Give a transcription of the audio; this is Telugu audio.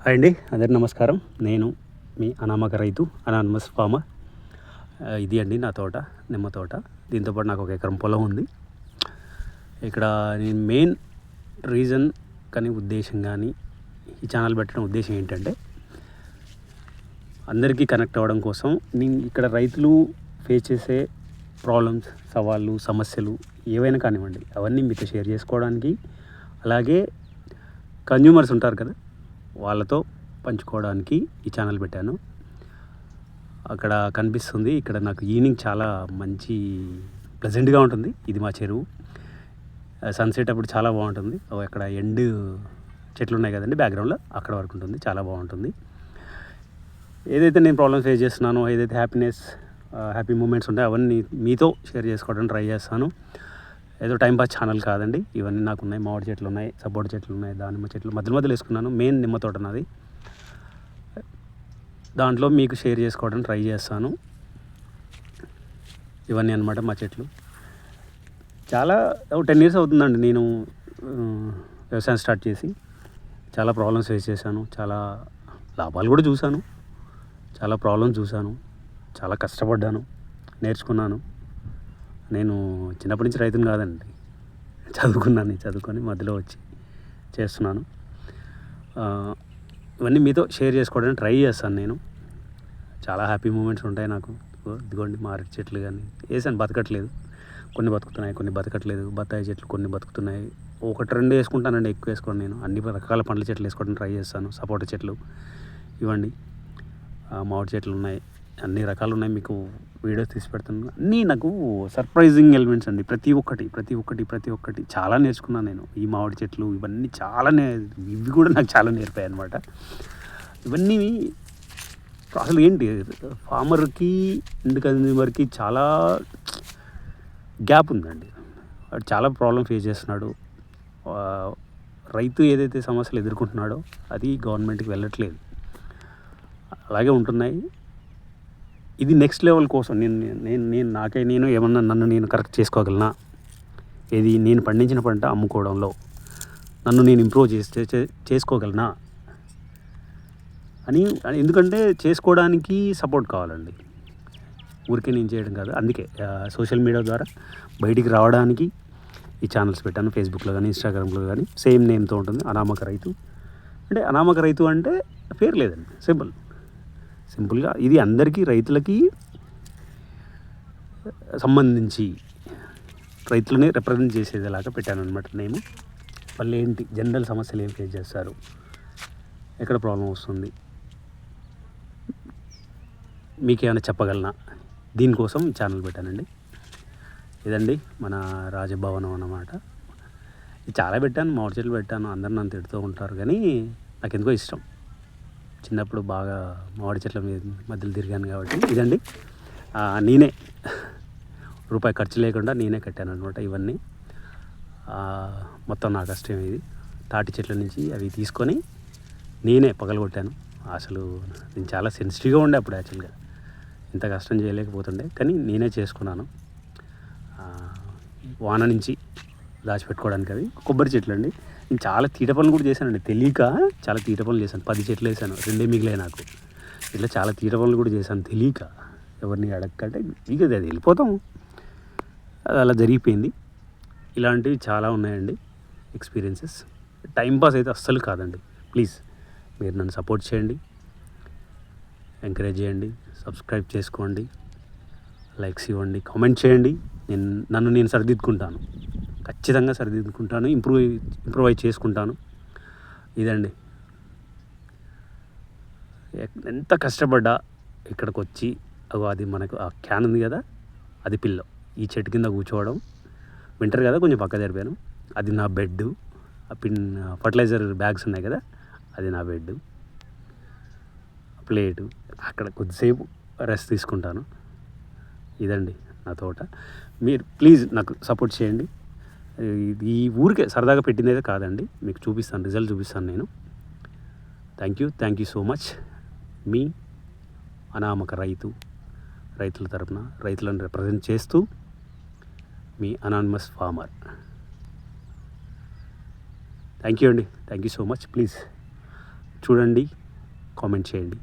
హాయ్ అండి, అందరికీ నమస్కారం. నేను మీ అనామక రైతు అనానమస్ ఫార్మర్. ఇది అండి నా తోట, నిమ్మ తోట. దీంతోపాటు నాకు 1 ఎకరం పొలం ఉంది. ఇక్కడ నేను మెయిన్ రీజన్ కానీ ఉద్దేశం కానీ ఈ ఛానల్ పెట్టడం ఉద్దేశం ఏంటంటే అందరికీ కనెక్ట్ అవ్వడం కోసం. నేను ఇక్కడ రైతులు ఫేస్ చేసే ప్రాబ్లమ్స్, సవాళ్ళు, సమస్యలు ఏవైనా కానివ్వండి అవన్నీ మీతో షేర్ చేసుకోవడానికి, అలాగే కన్జ్యూమర్స్ ఉంటారు కదా వాళ్ళతో పంచుకోవడానికి ఈ ఛానల్ పెట్టాను. అక్కడ కనిపిస్తుంది, ఇక్కడ నాకు ఈవినింగ్ చాలా మంచి ప్లెజెంట్గా ఉంటుంది. ఇది మా చెరువు. సన్సెట్ అప్పుడు చాలా బాగుంటుంది. అక్కడ ఎండ్ చెట్లు ఉన్నాయి కదండి బ్యాక్గ్రౌండ్లో, అక్కడ వరకు ఉంటుంది, చాలా బాగుంటుంది. ఏదైతే నేను ప్రాబ్లమ్స్ ఫేస్ చేస్తున్నానో, ఏదైతే హ్యాపీ మూమెంట్స్ ఉంటాయో అవన్నీ మీతో షేర్ చేసుకోవడానికి ట్రై చేస్తాను. ఏదో టైంపాస్ ఛానల్ కాదండి. ఇవన్నీ నాకు ఉన్నాయి. మామిడి చెట్లు ఉన్నాయి, సపోటా చెట్లు ఉన్నాయి, దానిమ్మ చెట్లు మధ్యలో వేసుకున్నాను. మెయిన్ నిమ్మ తోట నాది. దాంట్లో మీకు షేర్ చేసుకోవడానికి ట్రై చేస్తాను. ఇవన్నీ అన్నమాట మా చెట్లు. చాలా 10 years అవుతుందండి నేను వ్యవసాయం స్టార్ట్ చేసి. చాలా ప్రాబ్లమ్స్ ఫేస్ చేశాను, చాలా లాభాలు కూడా చూశాను, చాలా ప్రాబ్లమ్స్ చూశాను, చాలా కష్టపడ్డాను, నేర్చుకున్నాను. నేను చిన్నప్పటి నుంచి రైతుని కాదండి, చదువుకొని మధ్యలో వచ్చి చేస్తున్నాను. ఇవన్నీ మీతో షేర్ చేసుకోవడానికి ట్రై చేస్తాను. నేను చాలా హ్యాపీ మూమెంట్స్ ఉంటాయి నాకు. ఇదిగోండి మామిడి చెట్లు కానీ వేసాను, బతకట్లేదు. కొన్ని బతుకుతున్నాయి, కొన్ని బతకట్లేదు. బత్తాయి చెట్లు కొన్ని బతుకుతున్నాయి. 1-2 వేసుకుంటానండి, ఎక్కువ వేసుకోండి. నేను అన్ని రకాల పండ్ల చెట్లు వేసుకోవడానికి ట్రై చేస్తాను. సపోటా చెట్లు ఇవ్వండి, మామిడి చెట్లు ఉన్నాయి, అన్ని రకాలు ఉన్నాయి. మీకు వీడియోస్ తీసి పెడుతున్నాను. అన్నీ నాకు సర్ప్రైజింగ్ ఎలిమెంట్స్ అండి. ప్రతి ఒక్కటి చాలా నేర్చుకున్నాను నేను. ఈ మామిడి చెట్లు ఇవన్నీ ఇవి కూడా నాకు చాలా నేర్పాయి అన్నమాట. ఇవన్నీ అసలు ఏంటి, ఫార్మర్కి అండ్ కన్జ్యూమర్కి చాలా గ్యాప్ ఉందండి. వాడు చాలా ప్రాబ్లం ఫేస్ చేస్తున్నాడు. రైతు ఏదైతే సమస్యలు ఎదుర్కొంటున్నాడో అది గవర్నమెంట్కి వెళ్ళట్లేదు, అలాగే ఉంటున్నాయి. ఇది నెక్స్ట్ లెవెల్ కోసం నేను ఏమన్నా నన్ను నేను కరెక్ట్ చేసుకోగలనా, ఏది నేను పండించిన పంట అమ్ముకోవడంలో నన్ను నేను ఇంప్రూవ్ చేసుకోగలనా అని. ఎందుకంటే చేసుకోవడానికి సపోర్ట్ కావాలండి, ఊరికే నేను చేయడం కాదు. అందుకే సోషల్ మీడియా ద్వారా బయటికి రావడానికి ఈ ఛానల్స్ పెట్టాను. ఫేస్బుక్లో కానీ, ఇన్స్టాగ్రామ్లో కానీ సేమ్ నేమ్తో ఉంటుంది, అనామక రైతు. అంటే అనామక రైతు అంటే పేరు లేదండి, సింపుల్గా ఇది అందరికీ రైతులకి సంబంధించి రైతులని రిప్రజెంట్ చేసేదిలాగా పెట్టాను అనమాట నేను. వాళ్ళు ఏంటి జనరల్ సమస్యలు ఏం ఫేస్ చేస్తారు, ఎక్కడ ప్రాబ్లం వస్తుంది, మీకేమైనా చెప్పగలనా, దీనికోసం ఛానల్ పెట్టానండి. ఇదండి మన రాజభవనం అన్నమాట. ఇది చాలా పెట్టాను, మామిడి చెట్లు పెట్టాను. అందరు నన్ను తిడుతూ ఉంటారు కానీ నాకు ఎందుకో ఇష్టం. చిన్నప్పుడు బాగా మామిడి చెట్ల మధ్యలో తిరిగాను కాబట్టి. ఇదండి నేనే రూపాయి ఖర్చు లేకుండా నేనే కట్టాను అనమాట ఇవన్నీ. మొత్తం నా కష్టం ఇది. తాటి చెట్ల నుంచి అవి తీసుకొని నేనే పగలగొట్టాను. అసలు నేను చాలా సెన్సిటివ్గా ఉండే అప్పుడు. యాక్చువల్గా ఇంత కష్టం చేయలేకపోతుండే, కానీ నేనే చేసుకున్నాను. వాన నుంచి దాచిపెట్టుకోవడానికి. అవి కొబ్బరి చెట్లు అండి. నేను చాలా తీట పనులు కూడా చేశానండి, తెలియక చాలా తీట పనులు చేశాను. 10 చెట్లు వేసాను, 2 మిగిలాయి నాకు. ఇట్లా చాలా తీట పనులు కూడా చేశాను తెలియక, ఎవరిని అడగకంటే. ఇక అది వెళ్ళిపోతాం, అది అలా జరిగిపోయింది. ఇలాంటివి చాలా ఉన్నాయండి ఎక్స్పీరియన్సెస్. టైంపాస్ అయితే అస్సలు కాదండి. ప్లీజ్ మీరు నన్ను సపోర్ట్ చేయండి, ఎంకరేజ్ చేయండి, సబ్స్క్రైబ్ చేసుకోండి, లైక్స్ ఇవ్వండి, కామెంట్ చేయండి. నన్ను నేను సరిదిద్దుకుంటాను, ఖచ్చితంగా సరిదిద్దుకుంటాను, ఇంప్రూవైజ్ చేసుకుంటాను. ఇదండి, ఎంత కష్టపడ్డా ఇక్కడికి వచ్చి అది మనకు ఆ క్యాన్ ఉంది కదా, అది పిల్లో ఈ చెట్టు కింద కూర్చోవడం. వింటర్ కదా కొంచెం పక్క జరిపాను. అది నా బెడ్. ఫర్టిలైజర్ బ్యాగ్స్ ఉన్నాయి కదా, అది నా బెడ్. ప్లేటు, అక్కడ కొద్దిసేపు రెస్ట్ తీసుకుంటాను. ఇదండి నా తోట. మీరు ప్లీజ్ నాకు సపోర్ట్ చేయండి. ఈ ఊరికే సరదాగా పెట్టింది అయితే కాదండి, మీకు చూపిస్తాను, రిజల్ట్ చూపిస్తాను నేను. Thank you so much. మీ అనామక రైతు, రైతుల తరపున రైతులను రిప్రజెంట్ చేస్తూ మీ అనానమస్ ఫార్మర్. థ్యాంక్ యూ అండి, thank you so much. Please చూడండి, కామెంట్ చేయండి.